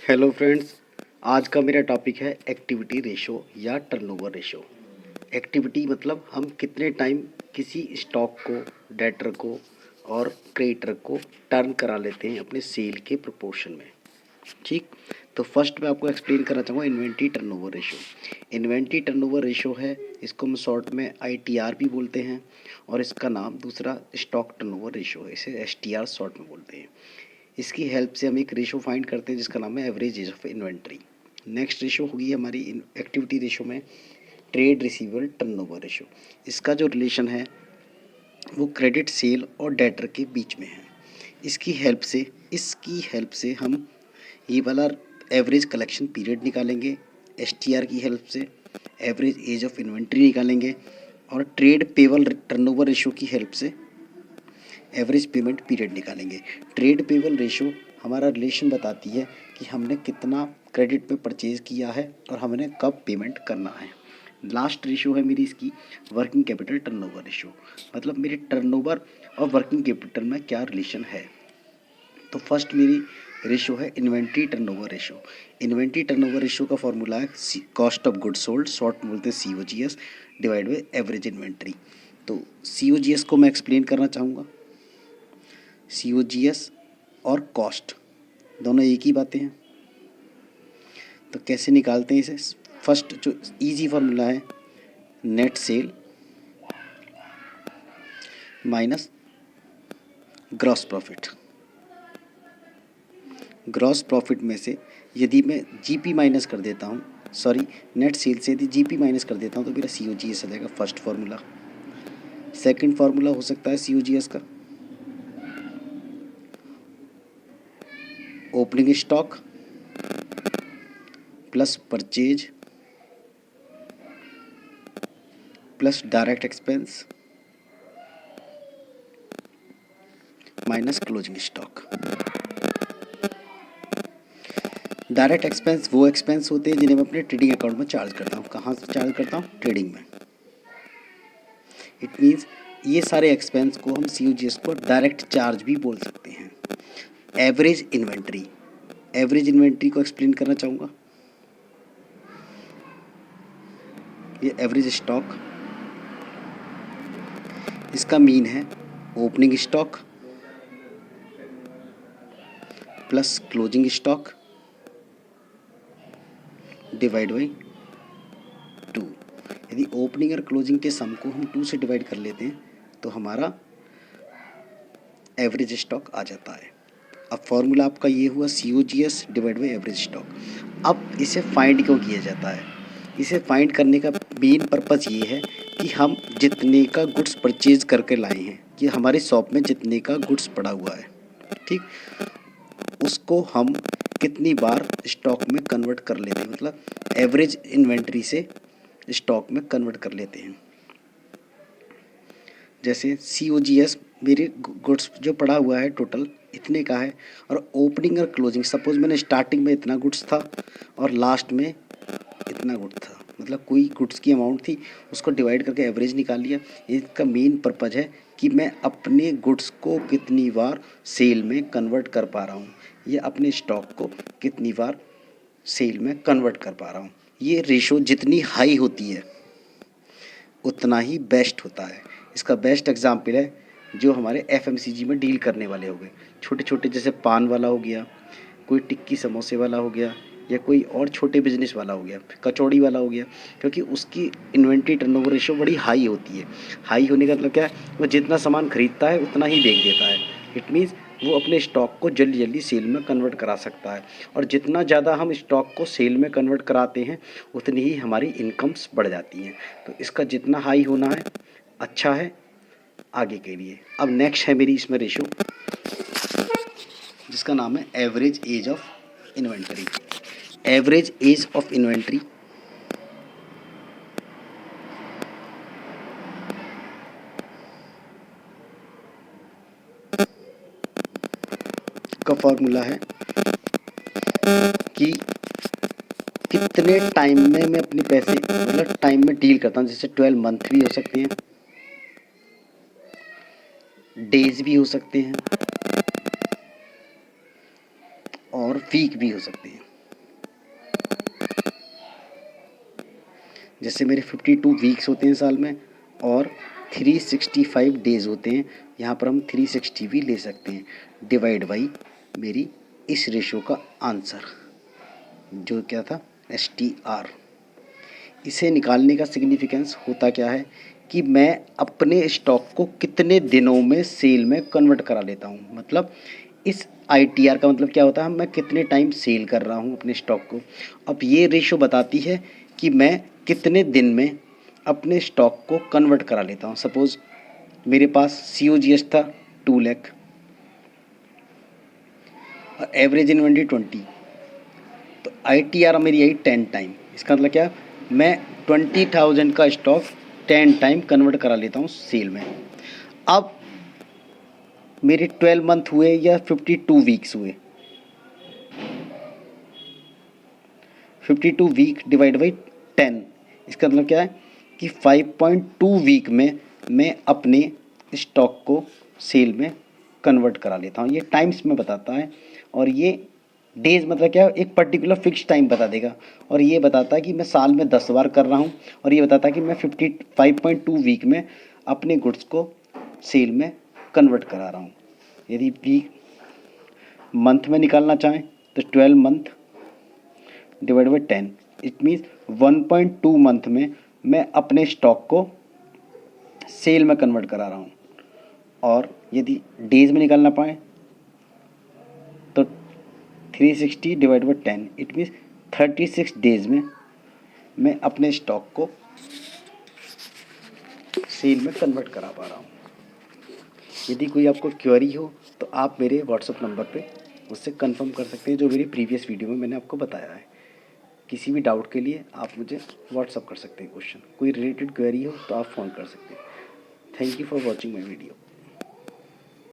Hello friends, आज का मेरा टॉपिक है एक्टिविटी रेशो या टर्नओवर रेशो। एक्टिविटी मतलब हम कितने टाइम किसी स्टॉक को, डेटर को और क्रेडिटर को टर्न करा लेते हैं अपने सेल के प्रोपोर्शन में। ठीक, तो फर्स्ट मैं आपको एक्सप्लेन करना चाहूँगा inventory turnover ratio. Inventory turnover ratio है, इसको हम शॉर्ट में ITR भी बोलते हैं और इसका नाम दूसरा स्टॉक टर्नओवर रेशो है, इसे STR शॉर्ट में बोलते हैं। इसकी हेल्प से हम एक रेशो फाइंड करते हैं जिसका नाम है average age of inventory. Next ratio होगी हमारी एक्टिविटी रेशो में ट्रेड रिसीवेबल टर्नओवर रेशो। इसका जो रिलेशन है वो क्रेडिट सेल और डेटर के बीच में है। इसकी हेल्प से हम ये वाला एवरेज कलेक्शन पीरियड निकालेंगे, STR की हेल्प से एवरेज एज ऑफ इन्वेंट्री निकालेंगे और ट्रेड पेबल टर्नओवर रेशो की हेल्प से एवरेज पेमेंट पीरियड निकालेंगे। ट्रेड पेबल रेशो हमारा रिलेशन बताती है कि हमने कितना क्रेडिट पे परचेज़ किया है और हमने कब पेमेंट करना है। लास्ट रेशो है मेरी इसकी वर्किंग कैपिटल टर्नओवर रेशो, मतलब मेरे टर्नओवर और वर्किंग कैपिटल में क्या रिलेशन है। तो फर्स्ट मेरी रेशो है inventory turnover ratio. Inventory turnover ratio का फॉर्मूला है cost of goods sold, short में बोलते हैं COGS, divide by average inventory. तो COGS को मैं एक्सप्लेन करना चाहूँगा। COGS और कॉस्ट दोनों एक ही बातें हैं, तो कैसे निकालते हैं इसे। फर्स्ट जो इजी फार्मूला है net cell minus gross profit. Gross profit में से यदि मैं GP माइनस कर देता हूँ, सॉरी नेट सेल से यदि GP माइनस कर देता हूँ तो मेरा COGS आ जाएगा फर्स्ट फार्मूला। सेकंड फार्मूला हो सकता है COGS का opening stock plus purchase plus direct expense minus closing stock. Direct expense वो एक्सपेंस होते हैं जिन्हें मैं अपने ट्रेडिंग अकाउंट में चार्ज करता हूँ। कहाँ से चार्ज करता हूँ? ट्रेडिंग में। इट मीन्स ये सारे एक्सपेंस को हम COGS को डायरेक्ट चार्ज भी बोल सकते हैं। एवरेज इन्वेंट्री को एक्सप्लेन करना चाहूँगा। ये एवरेज स्टॉक, इसका मीन है opening stock plus closing stock divide by 2। यदि ओपनिंग और क्लोजिंग के सम को हम 2 से डिवाइड कर लेते हैं तो हमारा एवरेज स्टॉक आ जाता है। अब फॉर्मूला आपका ये हुआ COGS divide by average stock. अब इसे फाइंड क्यों किया जाता है? इसे फाइंड करने का मेन पर्पज़ ये है कि हम जितने का गुड्स परचेज करके लाए हैं, ये हमारी शॉप में जितने का गुड्स पड़ा हुआ है, ठीक, उसको हम कितनी बार स्टॉक में कन्वर्ट कर लेते हैं, मतलब एवरेज इन्वेंट्री से स्टॉक में कन्वर्ट कर लेते हैं। जैसे COGS मेरे गुड्स जो पड़ा हुआ है टोटल इतने का है और ओपनिंग और क्लोजिंग, सपोज मैंने स्टार्टिंग में इतना गुड्स था और लास्ट में इतना गुड्स था, मतलब कोई गुड्स की अमाउंट थी उसको डिवाइड करके एवरेज निकाल लिया। इसका मेन पर्पज़ है कि मैं अपने गुड्स को कितनी बार सेल में कन्वर्ट कर पा रहा हूँ या अपने स्टॉक को कितनी बार सेल में कन्वर्ट कर पा रहा हूँ। ये रेशो जितनी हाई होती है उतना ही बेस्ट होता है। इसका बेस्ट एग्जाम्पल है जो हमारे FMCG में डील करने वाले हो गए, छोटे छोटे, जैसे पान वाला हो गया, कोई टिक्की समोसे वाला हो गया, या कोई और छोटे बिजनेस वाला हो गया, कचौड़ी वाला हो गया, क्योंकि उसकी इन्वेंट्री टर्नओवर रेशो बड़ी हाई होती है। हाई होने का मतलब क्या है? वो जितना सामान खरीदता है उतना ही बेच देता है। इट मीन्स वो अपने स्टॉक को जल्दी जल्दी सेल में कन्वर्ट करा सकता है, और जितना ज़्यादा हम स्टॉक को सेल में कन्वर्ट कराते हैं उतनी ही हमारी इनकम्स बढ़ जाती हैं। तो इसका जितना हाई होना है अच्छा है आगे के लिए। अब नेक्स्ट है मेरी इसमें रेशो जिसका नाम है average age of inventory. Average age of inventory का फॉर्मूला है कि कितने टाइम में मैं अपने पैसे, मतलब टाइम में डील करता हूँ। जैसे 12 मंथ भी हो सकते हैं, डेज भी हो सकते हैं और वीक भी हो सकते हैं। जैसे मेरे 52 वीक्स होते हैं साल में और 365 डेज़ होते हैं, यहाँ पर हम 360 भी ले सकते हैं, डिवाइड बाई मेरी इस रेशो का आंसर जो क्या था STR। इसे निकालने का सिग्निफिकेंस होता क्या है कि मैं अपने स्टॉक को कितने दिनों में सेल में कन्वर्ट करा लेता हूँ। मतलब इस ITR का मतलब क्या होता है, मैं कितने टाइम सेल कर रहा हूँ अपने स्टॉक को। अब ये रेशो बताती है कि मैं कितने दिन में अपने स्टॉक को कन्वर्ट करा लेता हूँ। सपोज़ मेरे पास COGS था 2 लाख, एवरेज इन्वेंट्री 20, तो ITR मेरी आई 10 टाइम। इसका मतलब क्या, मैं 20,000 का स्टॉक 10 टाइम कन्वर्ट करा लेता हूँ सेल में। अब मेरे 12 मंथ हुए या 52 वीक्स हुए, 52 वीक डिवाइड बाई 10, इसका मतलब क्या है कि 5.2 वीक में मैं अपने स्टॉक को सेल में कन्वर्ट करा लेता हूँ। ये टाइम्स में बताता है और ये डेज मतलब क्या है, एक पर्टिकुलर फिक्स टाइम बता देगा। और ये बताता है कि मैं साल में 10 बार कर रहा हूँ, और ये बताता है कि मैं 55.2 वीक में अपने गुड्स को सेल में कन्वर्ट करा रहा हूँ। यदि वीक मंथ में निकालना चाहें तो 12 month divide by 10, it means 1.2 month में मैं अपने स्टॉक को सेल में कन्वर्ट करा रहा हूँ। और यदि डेज में निकालना पाए तो 360 divide by 10, it means 36 days में मैं अपने स्टॉक को सेल में कन्वर्ट करा पा रहा हूँ। यदि कोई आपको क्वेरी हो तो आप मेरे व्हाट्सएप नंबर पे मुझसे कंफर्म कर सकते हैं, जो मेरी प्रीवियस वीडियो में मैंने आपको बताया है। किसी भी डाउट के लिए आप मुझे व्हाट्सअप कर सकते हैं क्वेश्चन, कोई रिलेटेड क्वेरी हो तो आप फ़ोन कर सकते हैं। Thank you for watching my video.